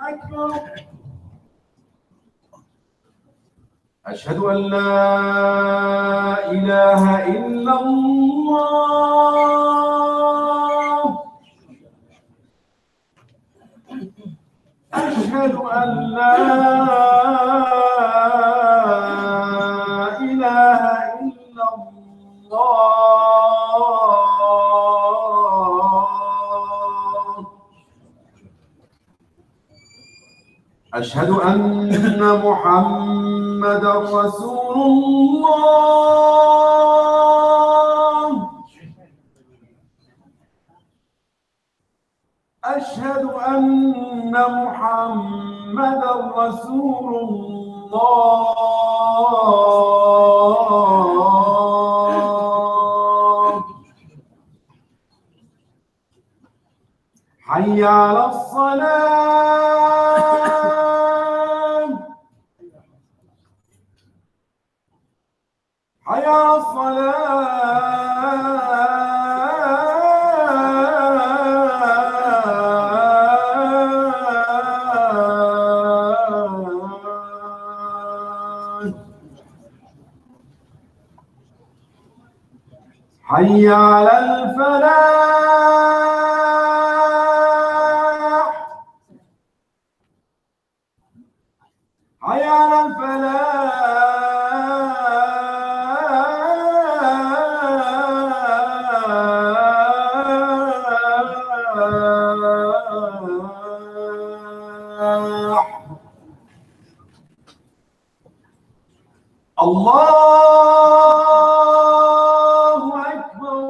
أكبر. أشهد أن لا إله إلا الله. أشهد أن لا إله إلا الله. أشهد أن محمدًا رسول الله. أشهد أن محمدًا رسول الله. حي على الصلاة. حي على الصلاة. حي على الفلاح. حي على الفلاح. الله أكبر.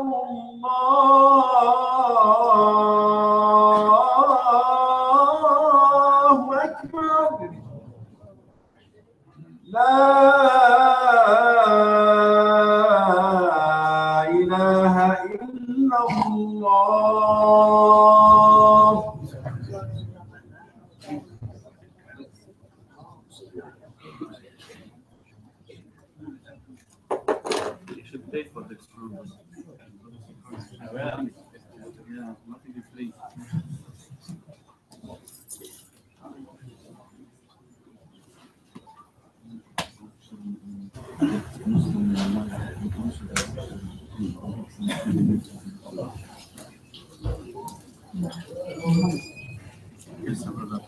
الله أكبر. لا إله إلا الله. You should pay for this room. Yeah, nothing is free. Yes, brother.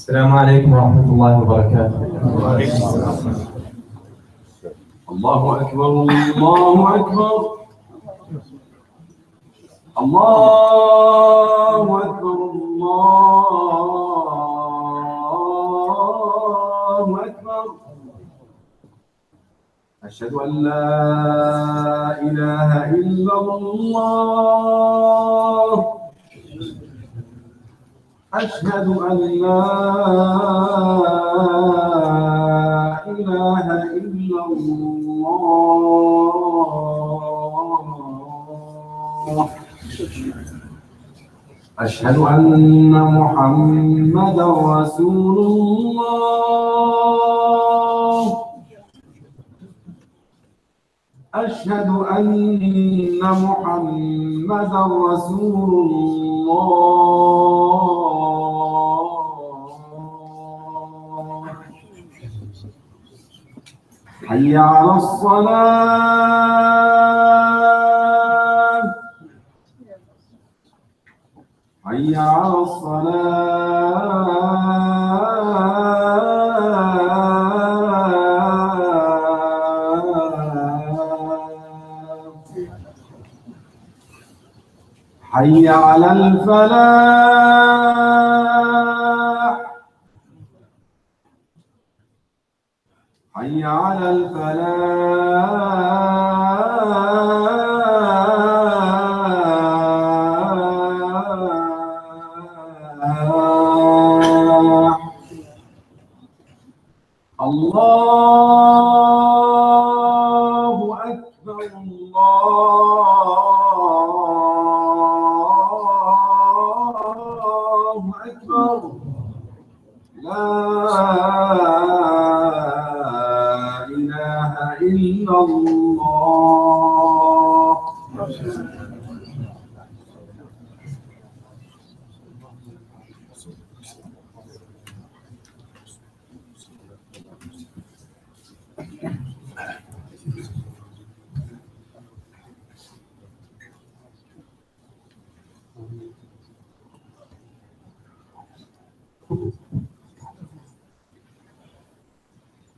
السلام عليكم ورحمة الله وبركاته. الله أكبر الله أكبر الله أكبر الله أكبر. أشهد أن لا إله إلا الله. أشهد أن لا إله إلا الله. أشهد أن محمدا رسول الله. أشهد أن محمدا رسول الله. حي على الصلاة. حي على حي على الفلاح. حي على الفلاح الله أكبر الله أكبر لا إله إلا الله.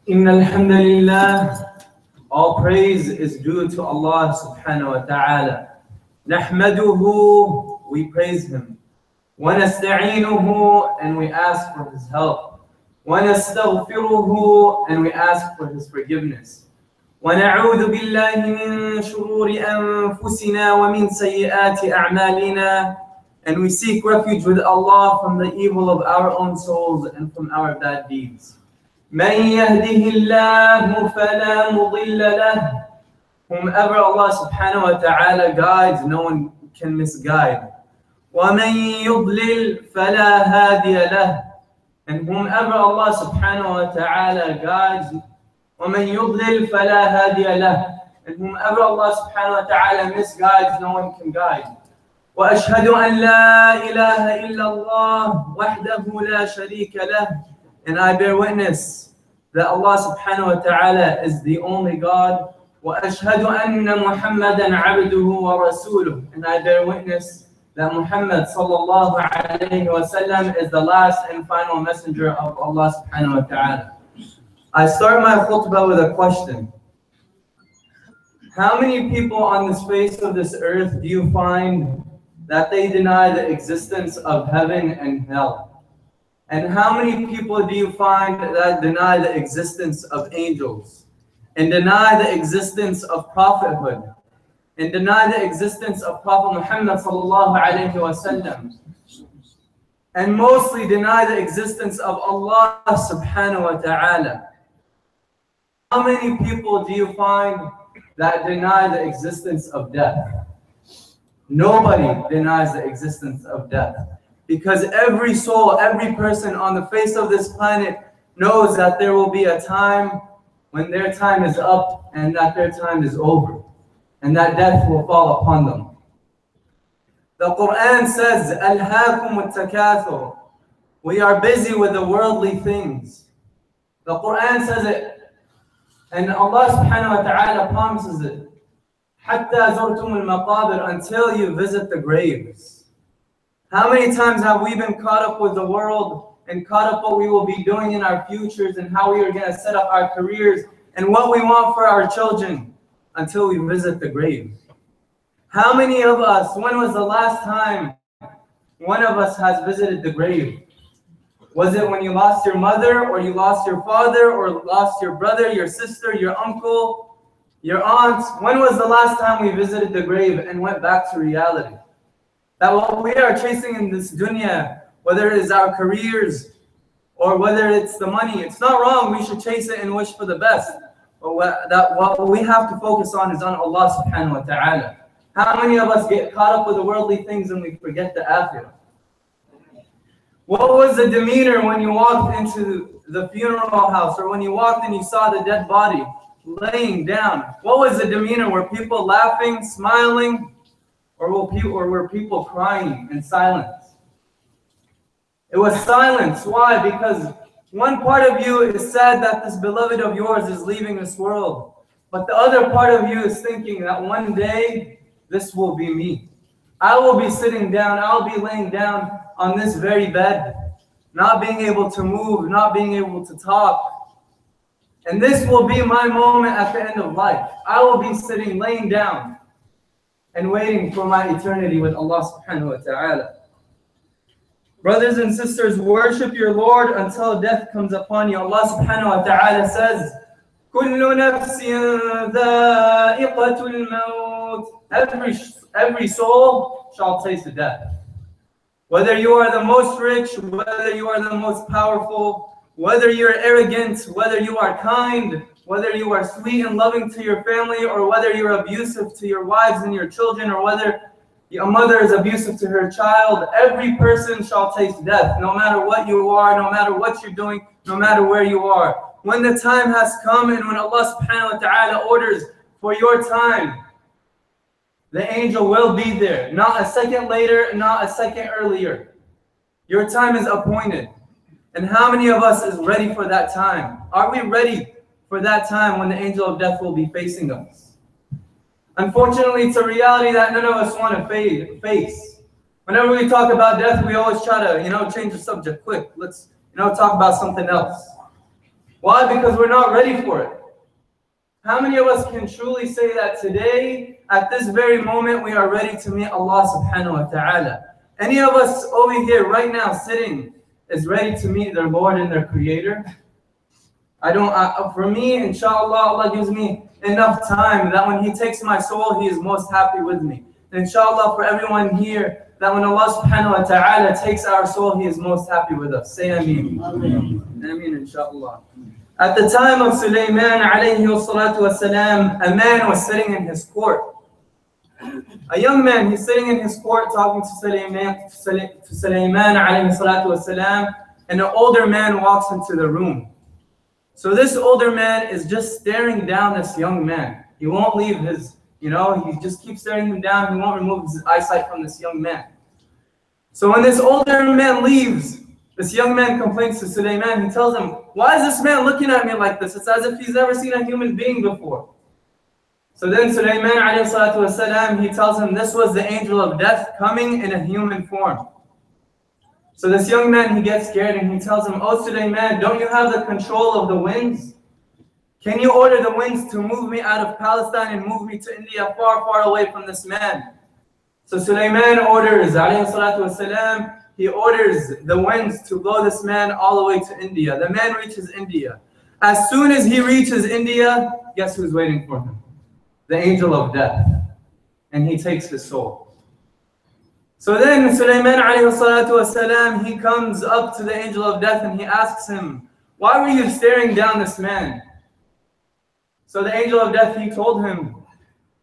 إن الحمد لله, all praise is due to Allah subhanahu wa ta'ala. نحمده, we praise Him. ونستعينه, and we ask for His help. ونستغفره, and we ask for His forgiveness. ونعوذ بالله من شرور أنفسنا ومن سيئات أعمالنا, and we seek refuge with Allah from the evil of our own souls and from our bad deeds. من يهده الله فلا مضل له, whomever Allah subhanahu wa ta'ala guides, no one can misguide. ومن يضلل فلا هادي له, and whomever Allah subhanahu wa ta'ala guides, ومن يضلل فلا هادي له, and whomever Allah subhanahu wa ta'ala misguides, no one can guide. وأشهد أن لا إله إلا الله وحده لا شريك له, and I bear witness that Allah subhanahu wa ta'ala is the only God. وأشهد أن محمدا عبده ورسوله, and I bear witness that Muhammad sallallahu alayhi wa sallam is the last and final messenger of Allah subhanahu wa ta'ala. I start my khutbah with a question. How many people on the face of this earth do you find that they deny the existence of heaven and hell? And how many people do you find that deny the existence of angels, and deny the existence of prophethood, and deny the existence of Prophet Muhammad sallallahu alayhi wa sallam, and mostly deny the existence of Allah subhanahu wa ta'ala? How many people do you find that deny the existence of death? Nobody denies the existence of death. Because every soul, every person on the face of this planet knows that there will be a time when their time is up and that their time is over, and that death will fall upon them. The Quran says, "Alhaakum at-takathur." We are busy with the worldly things. The Quran says it, and Allah subhanahu wa ta'ala promises it. "Hatta zurtum al-maqabir," until you visit the graves. How many times have we been caught up with the world and caught up what we will be doing in our futures and how we are going to set up our careers and what we want for our children until we visit the grave? How many of us, when was the last time one of us has visited the grave? Was it when you lost your mother, or you lost your father, or lost your brother, your sister, your uncle, your aunt? When was the last time we visited the grave and went back to reality? That what we are chasing in this dunya, whether it is our careers or whether it's the money, it's not wrong. We should chase it and wish for the best. But what we have to focus on is on Allah subhanahu wa ta'ala. How many of us get caught up with the worldly things and we forget the akhirah? What was the demeanor when you walked into the funeral house, or when you walked and you saw the dead body laying down? What was the demeanor? Were people laughing, smiling? Or were people crying in silence? It was silence. Why? Because one part of you is sad that this beloved of yours is leaving this world. But the other part of you is thinking that one day, this will be me. I will be sitting down, I'll be laying down on this very bed, not being able to move, not being able to talk. And this will be my moment at the end of life. I will be sitting, laying down, and waiting for my eternity with Allah subhanahu wa ta'ala. Brothers and sisters, worship your Lord until death comes upon you. Allah subhanahu wa ta'ala says, كل نفس ذائقة الموت. Every soul shall taste death. Whether you are the most rich, whether you are the most powerful, whether you're arrogant, whether you are kind, whether you are sweet and loving to your family, or whether you're abusive to your wives and your children, or whether a mother is abusive to her child, every person shall taste death, no matter what you are, no matter what you're doing, no matter where you are. When the time has come and when Allah subhanahu wa ta'ala orders for your time, the angel will be there. Not a second later, not a second earlier. Your time is appointed. And how many of us is ready for that time? Are we ready for that time when the angel of death will be facing us? Unfortunately, it's a reality that none of us want to face. Whenever we talk about death, we always try to, change the subject quick. Let's, talk about something else. Why? Because we're not ready for it. How many of us can truly say that today, at this very moment, we are ready to meet Allah subhanahu wa ta'ala? Any of us over here right now sitting is ready to meet their Lord and their Creator? For me, inshallah, Allah gives me enough time that when He takes my soul, He is most happy with me. And inshallah, for everyone here, that when Allah subhanahu wa ta'ala takes our soul, He is most happy with us. Say Ameen. Ameen, inshallah. At the time of Sulaiman alayhi salatu wasalam, a man was sitting in his court. A young man, he's sitting in his court talking to Sulaiman alayhi salatu wasalam, and an older man walks into the room. So this older man is just staring down this young man. He won't leave his, he just keeps staring him down. He won't remove his eyesight from this young man. So when this older man leaves, this young man complains to Sulaiman. He tells him, why is this man looking at me like this? It's as if he's never seen a human being before. So then Sulaiman alayhi salatu wasalam, he tells him this was the angel of death coming in a human form. So this young man, he gets scared and he tells him, oh Sulaiman, don't you have the control of the winds? Can you order the winds to move me out of Palestine and move me to India, far, far away from this man? So Sulaiman orders, alayhi salatu wasalam, he orders the winds to blow this man all the way to India. The man reaches India. As soon as he reaches India, guess who's waiting for him? The angel of death. And he takes his soul. So then Sulaiman alayhi salatu wasalam, he comes up to the angel of death and he asks him, why were you staring down this man? So the angel of death, he told him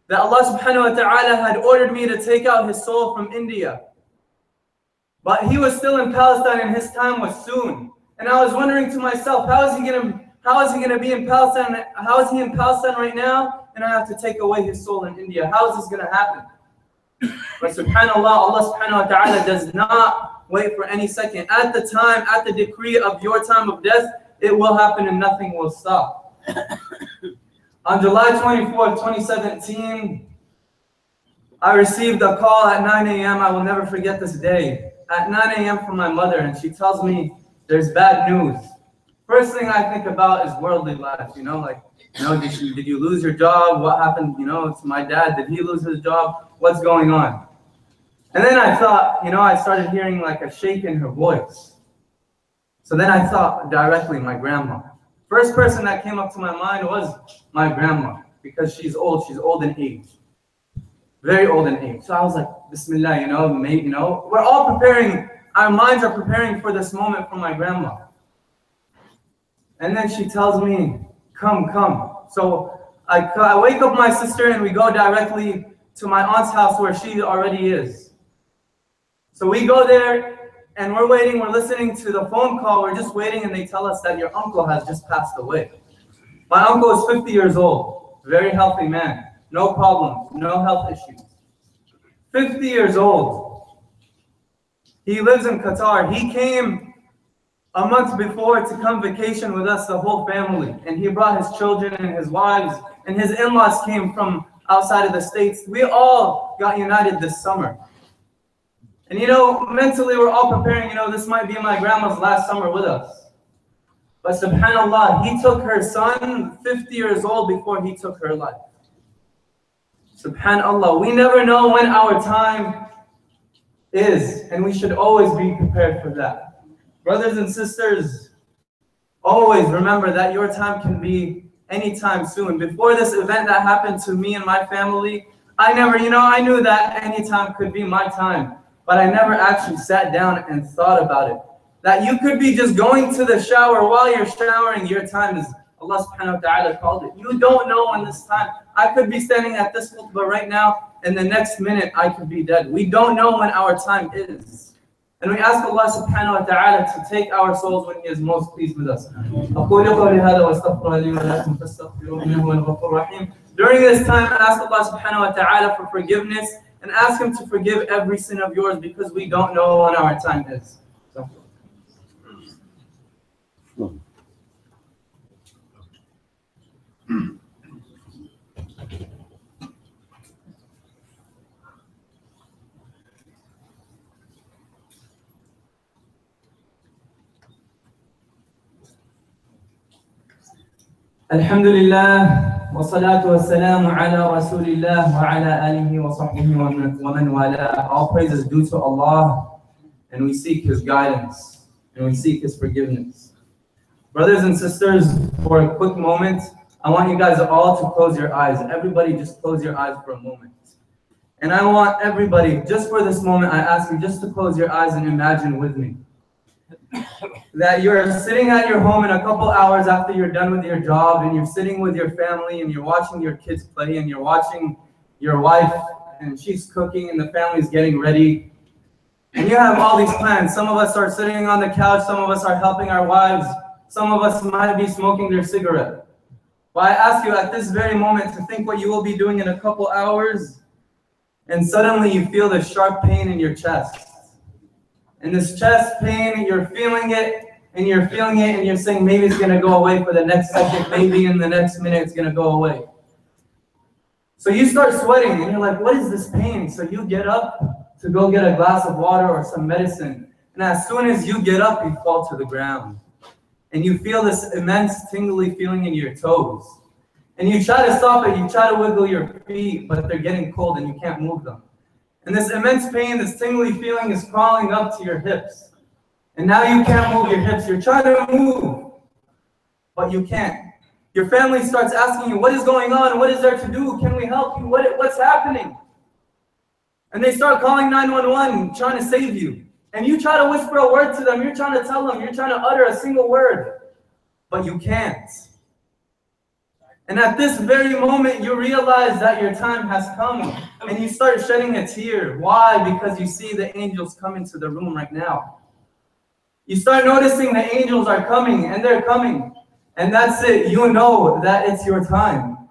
that Allah subhanahu wa ta'ala had ordered me to take out his soul from India. But he was still in Palestine and his time was soon. And I was wondering to myself, how is he gonna be in Palestine? How is he in Palestine right now? And I have to take away his soul in India. How is this gonna happen? But subhanAllah, Allah subhanahu wa ta'ala does not wait for any second. At the time, at the decree of your time of death, it will happen and nothing will stop. On July 24th, 2017, I received a call at 9 a.m. I will never forget this day. At 9 a.m. from my mother, and she tells me there's bad news. First thing I think about is worldly life, did you lose your job? What happened, to my dad? Did he lose his job? What's going on? And then I thought, I started hearing like a shake in her voice. So then I thought directly, my grandma. First person that came up to my mind was my grandma, because she's old in age. Very old in age. So I was like, Bismillah, we're all preparing, our minds are preparing for this moment for my grandma. And then she tells me, come. So I wake up my sister and we go directly to my aunt's house where she already is. So we go there and we're waiting, we're listening to the phone call, we're just waiting and they tell us that your uncle has just passed away. My uncle is 50 years old, very healthy man, no problems, no health issues. 50 years old. He lives in Qatar. He came a month before to come vacation with us, the whole family. And he brought his children and his wives, and his in-laws came from outside of the States. We all got united this summer. And mentally we're all preparing, this might be my grandma's last summer with us. But subhanAllah, he took her son 50 years old before he took her life. SubhanAllah, we never know when our time is, and we should always be prepared for that. Brothers and sisters, always remember that your time can be anytime soon. Before this event that happened to me and my family, I knew that any time could be my time, but I never actually sat down and thought about it. That you could be just going to the shower. While you're showering, your time is, Allah subhanahu wa ta'ala called it. You don't know when this time, I could be standing at this khutbah right now, and the next minute I could be dead. We don't know when our time is. And we ask Allah subhanahu wa ta'ala to take our souls when He is most pleased with us. During this time, ask Allah subhanahu wa ta'ala for forgiveness and ask Him to forgive every sin of yours because we don't know when our time is. Alhamdulillah, wa salatu wa salamu ala rasulillah wa ala alihi wa sahbihi wa man wala. All praise is due to Allah, and we seek His guidance, and we seek His forgiveness. Brothers and sisters, for a quick moment, I want you guys all to close your eyes. Everybody just close your eyes for a moment. And I want everybody, just for this moment, I ask you just to close your eyes and imagine with me that you're sitting at your home in a couple hours after you're done with your job, and you're sitting with your family, and you're watching your kids play, and you're watching your wife, and she's cooking, and the family's getting ready. And you have all these plans. Some of us are sitting on the couch, some of us are helping our wives, some of us might be smoking their cigarette. But I ask you at this very moment to think what you will be doing in a couple hours, and suddenly you feel this sharp pain in your chest. And this chest pain, you're feeling it, and you're feeling it, and you're saying maybe it's gonna go away for the next second, maybe in the next minute it's gonna go away. So you start sweating, and you're like, what is this pain? So you get up to go get a glass of water or some medicine, and as soon as you get up, you fall to the ground. And you feel this immense tingly feeling in your toes. And you try to stop it, you try to wiggle your feet, but they're getting cold and you can't move them. And this immense pain, this tingly feeling is crawling up to your hips. And now you can't move your hips. You're trying to move, but you can't. Your family starts asking you, what is going on? What is there to do? Can we help you? What's happening? And they start calling 911, trying to save you. And you try to whisper a word to them. You're trying to tell them. You're trying to utter a single word, but you can't. And at this very moment, you realize that your time has come, and you start shedding a tear. Why? Because you see the angels come into the room right now. You start noticing the angels are coming, and they're coming. And that's it. You know that it's your time.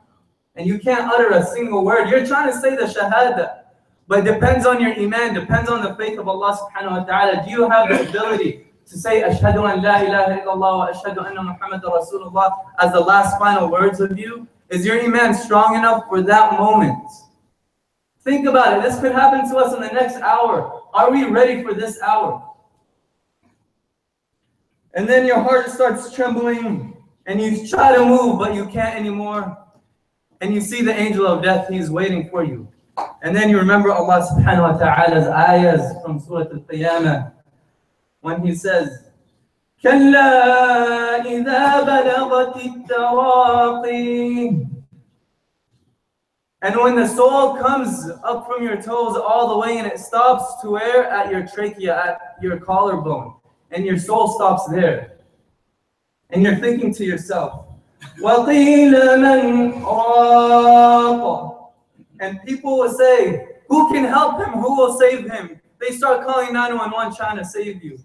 And you can't utter a single word. You're trying to say the shahada, but it depends on your iman, depends on the faith of Allah subhanahu wa ta'ala. Do you have the ability to say ashhadu an la ilaha illallah wa ashhadu anna Muhammadan Rasulullah as the last final words of you? Is your iman strong enough for that moment? Think about it. This could happen to us in the next hour. Are we ready for this hour? And then your heart starts trembling, and you try to move, but you can't anymore. And you see the angel of death, he's waiting for you. And then you remember Allah subhanahu wa ta'ala's ayahs from Surah Al-Qiyamah, when He says, كَلَّا إِذَا بَلَغَتِ التَّرَاقِي. And when the soul comes up from your toes all the way and it stops to where? At your trachea, at your collarbone. And your soul stops there. And you're thinking to yourself, وَقِيلَ مَنْ رَاقَ. And people will say, who can help him? Who will save him? They start calling 911 trying to save you.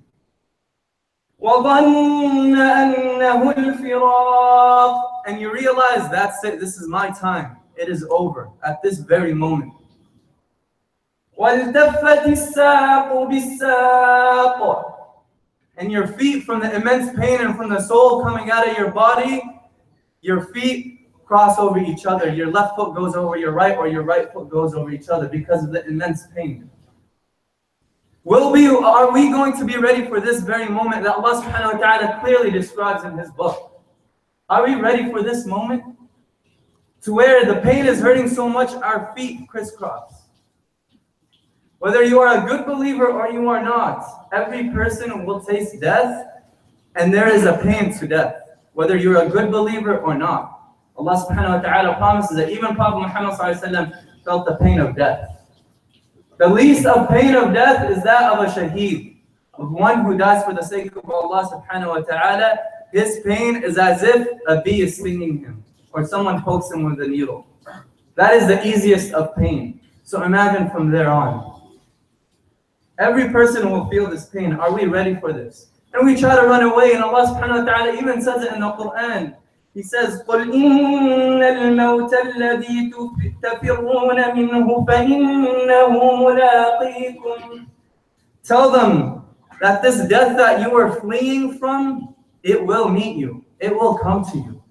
وَظَنَّ أَنَّهُ الْفِرَاقِ. And you realize, that's it, this is my time. It is over at this very moment. وَالْتَفَّتِ السَّاقُ بِالسَّاقِ. And your feet, from the immense pain and from the soul coming out of your body, your feet cross over each other. Your left foot goes over your right, or your right foot goes over each other because of the immense pain. Are we going to be ready for this very moment that Allah subhanahu wa ta'ala clearly describes in His book? Are we ready for this moment? To where the pain is hurting so much, our feet crisscross. Whether you are a good believer or you are not, every person will taste death, and there is a pain to death, whether you're a good believer or not. Allah subhanahu wa ta'ala promises that even Prophet Muhammad sallallahu alaihi wasallam felt the pain of death. The least of pain of death is that of a shaheed, of one who dies for the sake of Allah subhanahu wa ta'ala. His pain is as if a bee is stinging him or someone pokes him with a needle. That is the easiest of pain. So imagine from there on. Every person will feel this pain. Are we ready for this? And we try to run away, and Allah subhanahu wa ta'ala even says it in the Quran. He says, قُلْ إِنَّ الْمَوْتَ الَّذِي تَفِرُّونَ مِنْهُ فَإِنَّهُ مُلَاقِيكُمْ. Tell them that this death that you are fleeing from, it will meet you. It will come to you.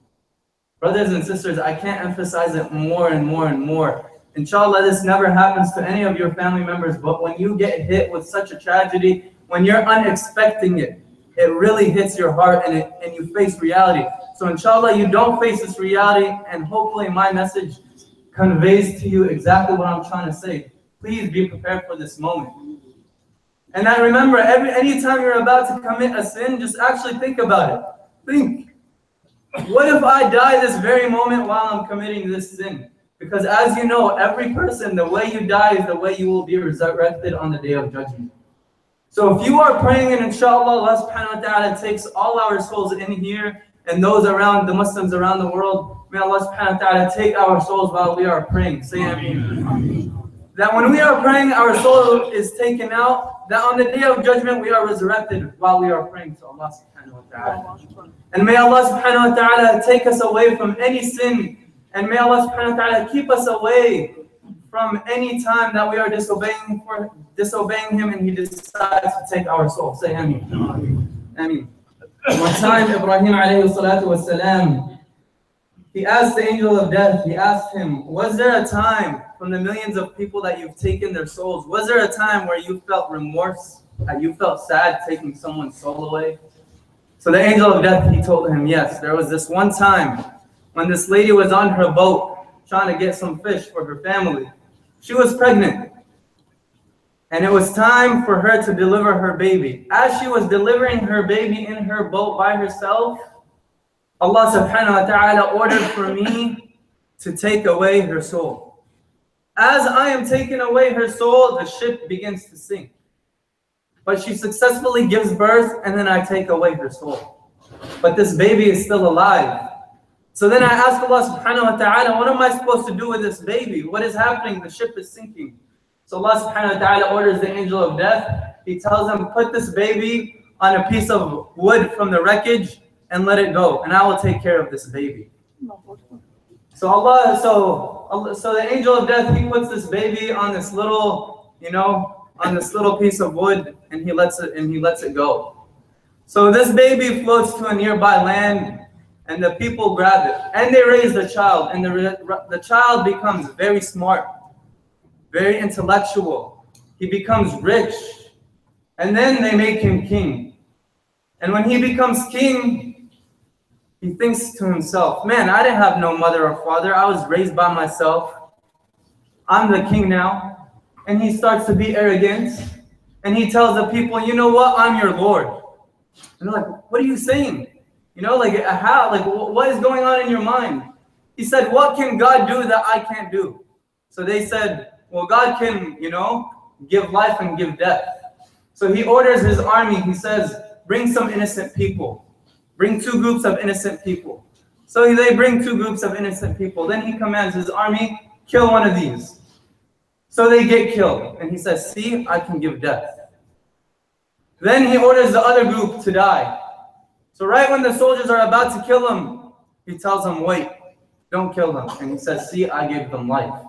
Brothers and sisters, I can't emphasize it more and more and more. Inshallah, this never happens to any of your family members, but when you get hit with such a tragedy, when you're unexpecting it, it really hits your heart and you face reality. So inshallah, you don't face this reality, and hopefully my message conveys to you exactly what I'm trying to say. Please be prepared for this moment. And I remember, anytime you're about to commit a sin, just actually think about it. Think, what if I die this very moment while I'm committing this sin? Because as you know, every person, the way you die is the way you will be resurrected on the day of judgment. So if you are praying, and inshallah, Allah subhanahu wa ta'ala takes all our souls in here and those around, the Muslims around the world, may Allah subhanahu wa ta'ala take our souls while we are praying. Say Ameen. That when we are praying, our soul is taken out, that on the day of judgment, we are resurrected while we are praying to Allah subhanahu wa ta'ala. And may Allah subhanahu wa ta'ala take us away from any sin, and may Allah subhanahu wa ta'ala keep us away from any time that we are disobeying Him and He decides to take our soul. Say Ameen. Ameen. One time, Ibrahim alayhi salatu wasalam, he asked the angel of death, he asked him, was there a time from the millions of people that you've taken their souls, was there a time where you felt remorse, that you felt sad taking someone's soul away? So the angel of death, he told him, yes, there was this one time when this lady was on her boat trying to get some fish for her family. She was pregnant, and it was time for her to deliver her baby. As she was delivering her baby in her boat by herself, Allah subhanahu wa ta'ala ordered for me to take away her soul. As I am taking away her soul, the ship begins to sink. But she successfully gives birth, and then I take away her soul. But this baby is still alive. So then I ask Allah subhanahu wa ta'ala, what am I supposed to do with this baby? What is happening? The ship is sinking. So Allah subhanahu wa ta'ala orders the angel of death. He tells him, put this baby on a piece of wood from the wreckage and let it go, and I will take care of this baby. So the angel of death, he puts this baby on this little, on this little piece of wood, and he lets it go. So this baby floats to a nearby land, and the people grab it, and they raise the child, and the child becomes very smart, very intellectual. He becomes rich, and then they make him king. And when he becomes king, he thinks to himself, man, I didn't have no mother or father. I was raised by myself. I'm the king now. And he starts to be arrogant. And he tells the people, you know what? I'm your Lord. And they're like, what are you saying? How? What is going on in your mind? He said, what can God do that I can't do? So they said, well, God can, give life and give death. So he orders his army. He says, bring some innocent people. Bring 2 groups of innocent people. So they bring 2 groups of innocent people. Then he commands his army, kill one of these. So they get killed. And he says, see, I can give death. Then he orders the other group to die. So right when the soldiers are about to kill him, he tells them, wait, don't kill them. And he says, see, I gave them life.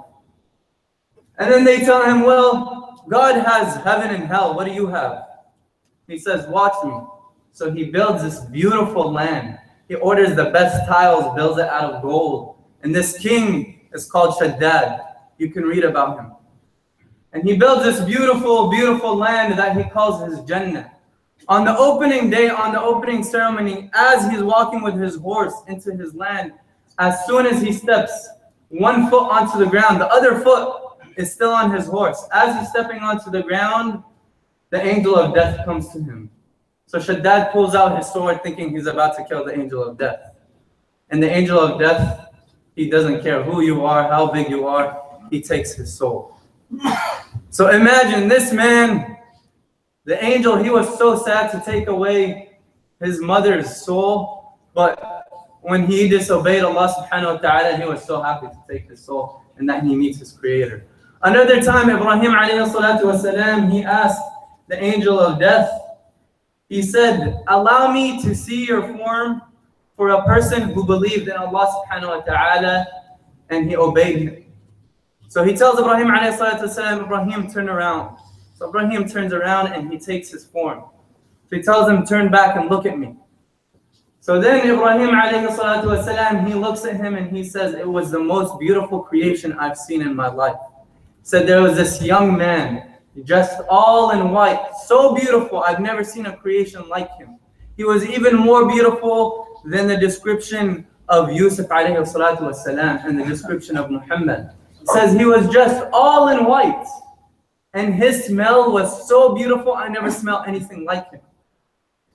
And then they tell him, well, God has heaven and hell. What do you have? He says, watch me. So he builds this beautiful land. He orders the best tiles, builds it out of gold. And this king is called Shaddad. You can read about him. And he builds this beautiful, beautiful land that he calls his Jannah. On the opening day, on the opening ceremony, as he's walking with his horse into his land, as soon as he steps 1 foot onto the ground, the other foot is still on his horse. As he's stepping onto the ground, the angel of death comes to him. So Shaddad pulls out his sword thinking he's about to kill the angel of death. And the angel of death He doesn't care who you are, how big you are. He takes his soul. So imagine this man, the angel, he was so sad to take away his mother's soul, but when he disobeyed Allah subhanahu wa ta'ala, he was so happy to take his soul and that he meets his creator. Another time, Ibrahim alayhi salatu wasalam, he asked the angel of death, he said, allow me to see your form for a person who believed in Allah subhanahu wa ta'ala and he obeyed him. So he tells Ibrahim alayhi salatu wasalam, Ibrahim, turn around. So Ibrahim turns around and he takes his form. So he tells him, turn back and look at me. So then Ibrahim alayhi salatu wasalam, he looks at him and he says, it was the most beautiful creation I've seen in my life. He said there was this young man, dressed all in white, so beautiful, I've never seen a creation like him. He was even more beautiful than the description of Yusuf alayhi salatu wasalam and the description of Muhammad. It says he was dressed all in white and his smell was so beautiful, I never smelled anything like him.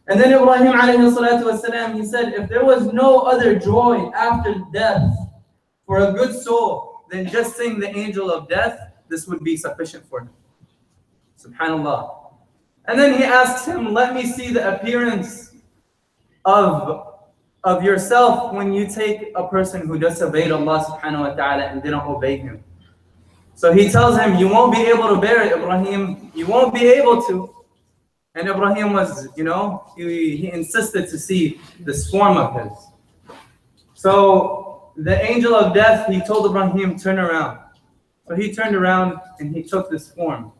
And then Ibrahim alayhi salatu wasalam, he said, if there was no other joy after death for a good soul than just seeing the angel of death, this would be sufficient for him. Subhanallah. And then he asks him, let me see the appearance of yourself when you take a person who disobeyed Allah subhanahu wa ta'ala and didn't obey him. So he tells him, you won't be able to bear it, Ibrahim. You won't be able to. And Ibrahim was, he insisted to see this form of his. So the angel of death, he told Ibrahim, turn around. So he turned around and he took this form.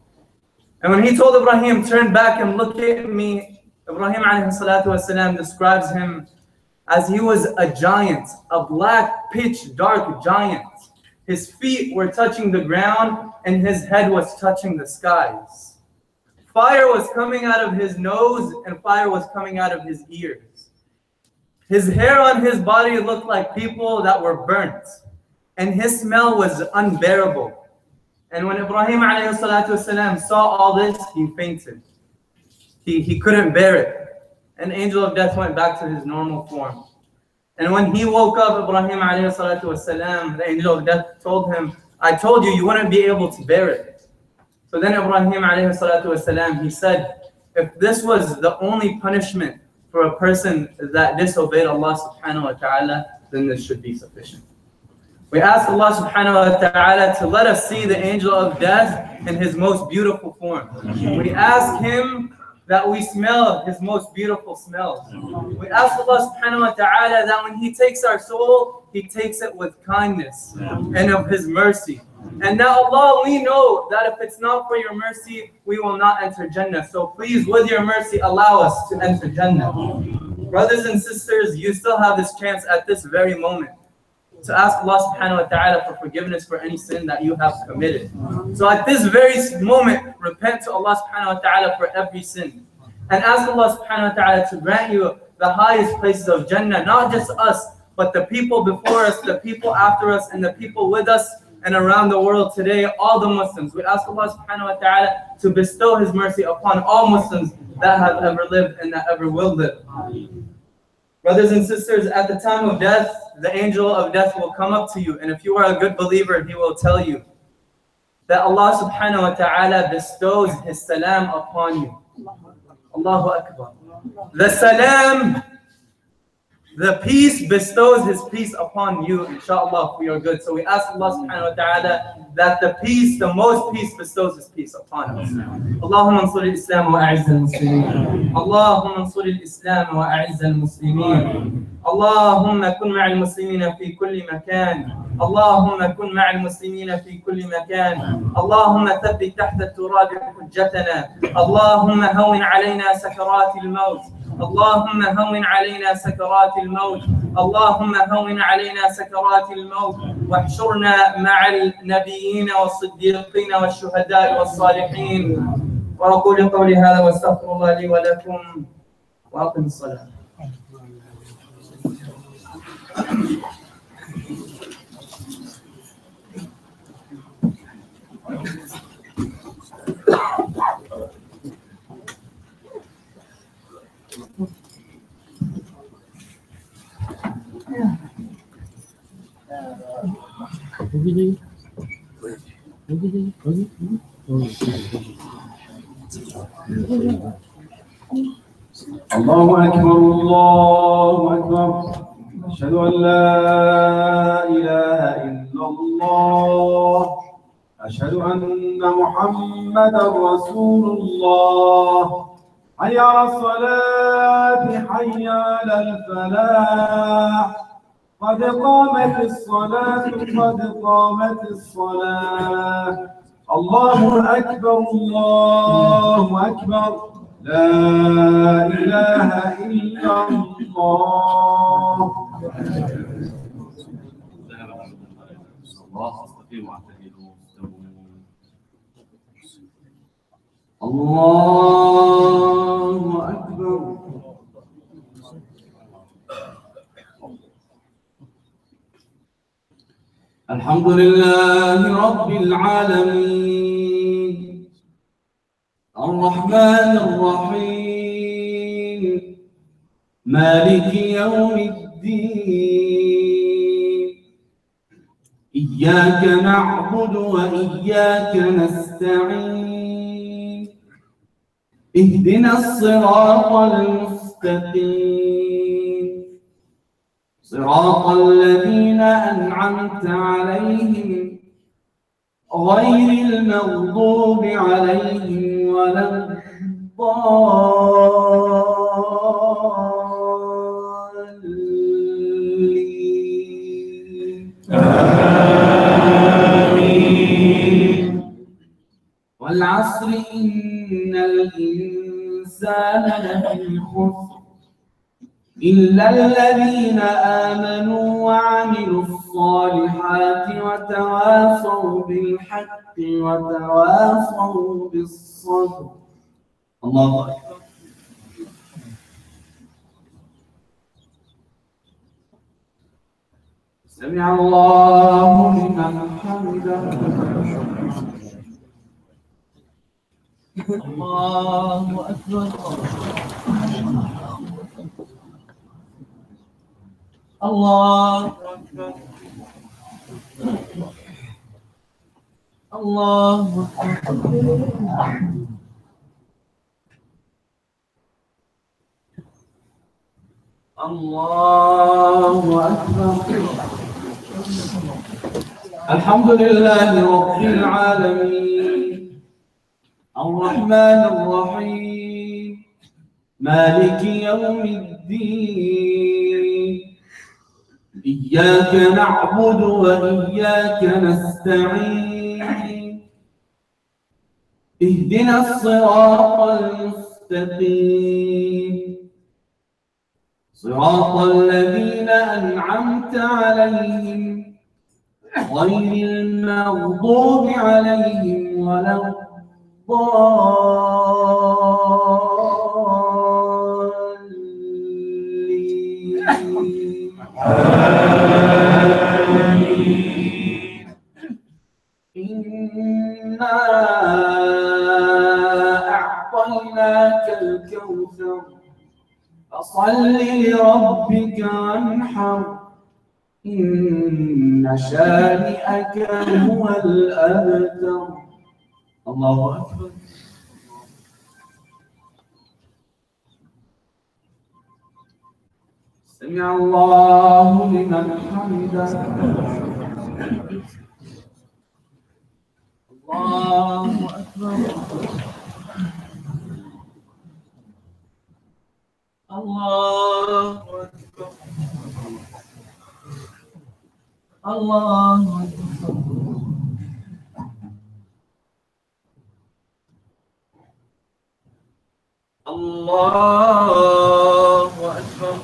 And when he told Ibrahim, turn back and look at me, Ibrahim alayhi salatu wasalam describes him as he was a giant, a black, pitch dark giant. His feet were touching the ground and his head was touching the skies. Fire was coming out of his nose and fire was coming out of his ears. His hair on his body looked like people that were burnt. And his smell was unbearable. And when Ibrahim alayhi salatu wasalam saw all this, he fainted. He couldn't bear it. And the angel of death went back to his normal form. And when he woke up, Ibrahim alayhi salatu wasalam, the angel of death told him, I told you, you wouldn't be able to bear it. So then Ibrahim alayhi salatu wasalam, he said, if this was the only punishment for a person that disobeyed Allah subhanahu wa ta'ala, then this should be sufficient. We ask Allah subhanahu wa ta'ala to let us see the angel of death in his most beautiful form. We ask him that we smell his most beautiful smells. We ask Allah subhanahu wa ta'ala that when he takes our soul, he takes it with kindness and of his mercy. And now Allah, we know that if it's not for your mercy, we will not enter Jannah. So please, with your mercy, allow us to enter Jannah. Brothers and sisters, you still have this chance at this very moment to ask Allah subhanahu wa ta'ala for forgiveness for any sin that you have committed. So at this very moment, repent to Allah subhanahu wa ta'ala for every sin. And ask Allah subhanahu wa ta'ala to grant you the highest places of Jannah, not just us, but the people before us, the people after us, and the people with us and around the world today, all the Muslims. We ask Allah subhanahu wa ta'ala to bestow his mercy upon all Muslims that have ever lived and that ever will live. Brothers and sisters, at the time of death, the angel of death will come up to you. And if you are a good believer, he will tell you that Allah subhanahu wa ta'ala bestows his salam upon you. Allahu Akbar. The salam, the peace, bestows his peace upon you, inshallah, for your good. So we ask Allah subhanahu wa ta'ala that the peace, the most peace, bestows his peace upon us. Allahumma ansur al-Islam wa a'izz al-Muslimin. Allahumma ansur al-Islam wa a'izz al-Muslimin. اللهم كن مع المسلمين في كل مكان. اللهم كن مع المسلمين في كل مكان. اللهم ثبت تحت التراب حجتنا. اللهم هون علينا سكرات الموت. اللهم هون علينا سكرات الموت. اللهم هون علينا سكرات الموت واحشرنا مع النبيين والصديقين والشهداء والصالحين. وأقول قولي هذا واستغفر الله لي ولكم وأقم الصلاة. الله أكبر الله أكبر. أشهد أن لا إله إلا الله. أشهد أن محمدا رسول الله. حي على الصلاة حي على الفلاح. قد قامت الصلاة قد قامت الصلاة. الله أكبر الله أكبر. لا إله إلا الله. الله أكبر. الحمد لله رب العالمين الرحمن الرحيم مالك يوم الدين. إياك نعبد وإياك نستعين. اهدنا الصراط المستقيم صراط الذين أنعمت عليهم غير المغضوب عليهم ولا الضالين. آمين. والعصر إن الإنسان لفي خسر إلا الذين آمنوا وعملوا الصالحات وتواصوا بالحق وتواصوا بالصبر. الله أكبر. سمع الله لمن حمده. الله أكبر. الله أكبر. الله أكبر. الله أكبر. الحمد لله رب العالمين الرحمن الرحيم مالك يوم الدين. إياك نعبد وإياك نستعين. اهدنا الصراط المستقيم صراط الذين أنعمت عليهم غير المغضوب عليهم ولا الضالين. آمين. إنا أعطيناك الكوثر فصل لربك وانحر إن شانئك هو الأبتر. الله أكبر. سمع الله لمن حمده. الله أكبر. الله أكبر. الله أكبر. الله أكبر.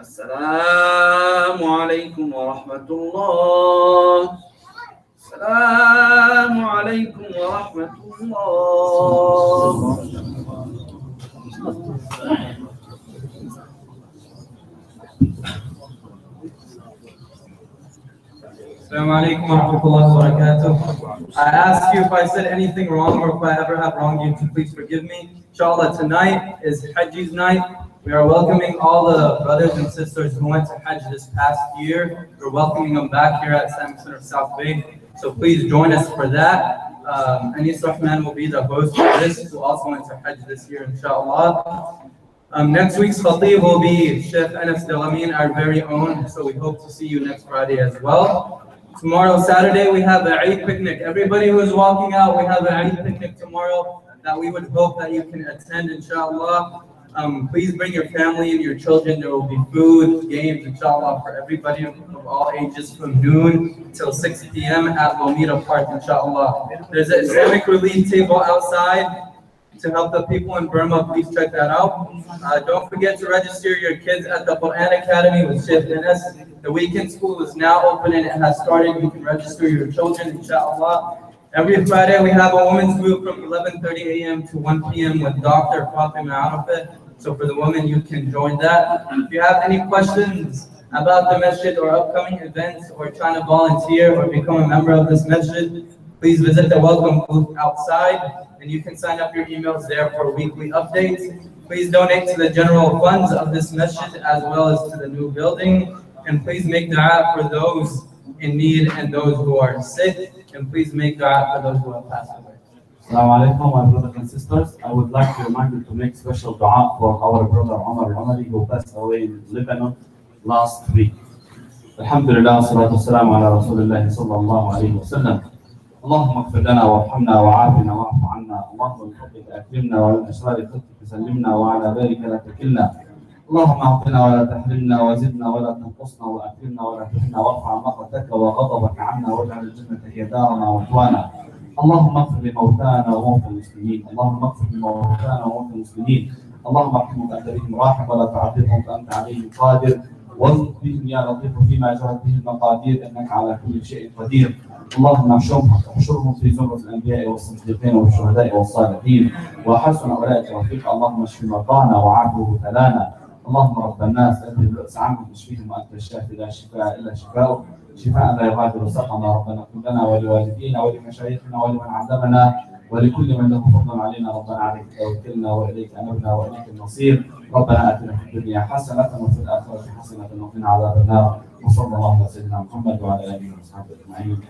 السلام عليكم ورحمة الله. السلام عليكم ورحمة الله. Assalamu alaikum wa rahmatullahi wa barakatuh. I ask you if I said anything wrong or if I ever have wronged you to please forgive me. Inshallah, tonight is Hajj's night. We are welcoming all the brothers and sisters who went to Hajj this past year. We're welcoming them back here at Islamic Center South Bay. So please join us for that. Anis Rahman will be the host for this, who also went to Hajj this year, inshallah. Next week's Khatib will be Sheikh Anas Delamin, our very own. So we hope to see you next Friday as well. Tomorrow, Saturday, we have an Eid picnic. Everybody who is walking out, we have an Eid picnic tomorrow that we would hope that you can attend, inshallah. Please bring your family and your children. There will be food, games, inshallah, for everybody of all ages from noon till 6 p.m. at Lomita Park, inshallah. There's an Islamic relief table outside to help the people in Burma. Please check that out. Don't forget to register your kids at the Quran Academy with Sheikh Anas. The weekend school is now open and it has started. You can register your children, inshallah. Every Friday we have a women's group from 11:30 a.m. to 1 p.m. with Dr. Fatima Arafat. So for the women, you can join that. If you have any questions about the masjid or upcoming events or trying to volunteer or become a member of this masjid, please visit the welcome booth outside and you can sign up your emails there for weekly updates. Please donate to the general funds of this masjid as well as to the new building. And please make dua for those in need and those who are sick. And please make dua for those who have passed away. Assalamu alaikum, my brothers and sisters. I would like to remind you to make special dua for our brother Omar al-Omari who passed away in Lebanon last week. Alhamdulillah, salatu wassalamu ala Rasulullah sallallahu alayhi wa sallam. اللهم اغفر لنا وارحمنا وعافنا واعف عنا، اللهم من فضلك اكرمنا ومن اشرار خلقك سلمنا وعلى ذلك لا تكلنا، اللهم اعطنا ولا تحرمنا وزدنا ولا تنقصنا واكرمنا ولا تهنا وارفع مقتك وغضبك عنا واجعل الجنه هي دارنا ومثوانا، اللهم اغفر لموتانا وموتى المسلمين، اللهم اغفر لموتانا وموتى المسلمين، اللهم ارحمهم فانت بهم راحم ولا تعذبهم فانت عليهم قادر، وارزق بهم يا لطيف فيما جرت به المقادير انك على كل شيء قدير. اللهم احشرهم في زمرة الانبياء والصديقين والشهداء والصالحين وحسن اولئك رفيقا. اللهم اشف مرضانا وعاف مبتلانا، اللهم رب الناس اذهب البأس عنهم واشفيهم وانت الشافي لا شفاء الا شفاؤك، شفاء لا يغادر سقما. ربنا كن لنا ولوالدينا ولمشايخنا ولمن علمنا ولكل من له فضل علينا. ربنا عليك توكلنا واليك انبنا واليك المصير. ربنا اتنا في الدنيا حسنه وفي الاخره حسنه وقنا عذاب النار. وصلى الله على سيدنا محمد وعلى اله وصحبه اجمعين.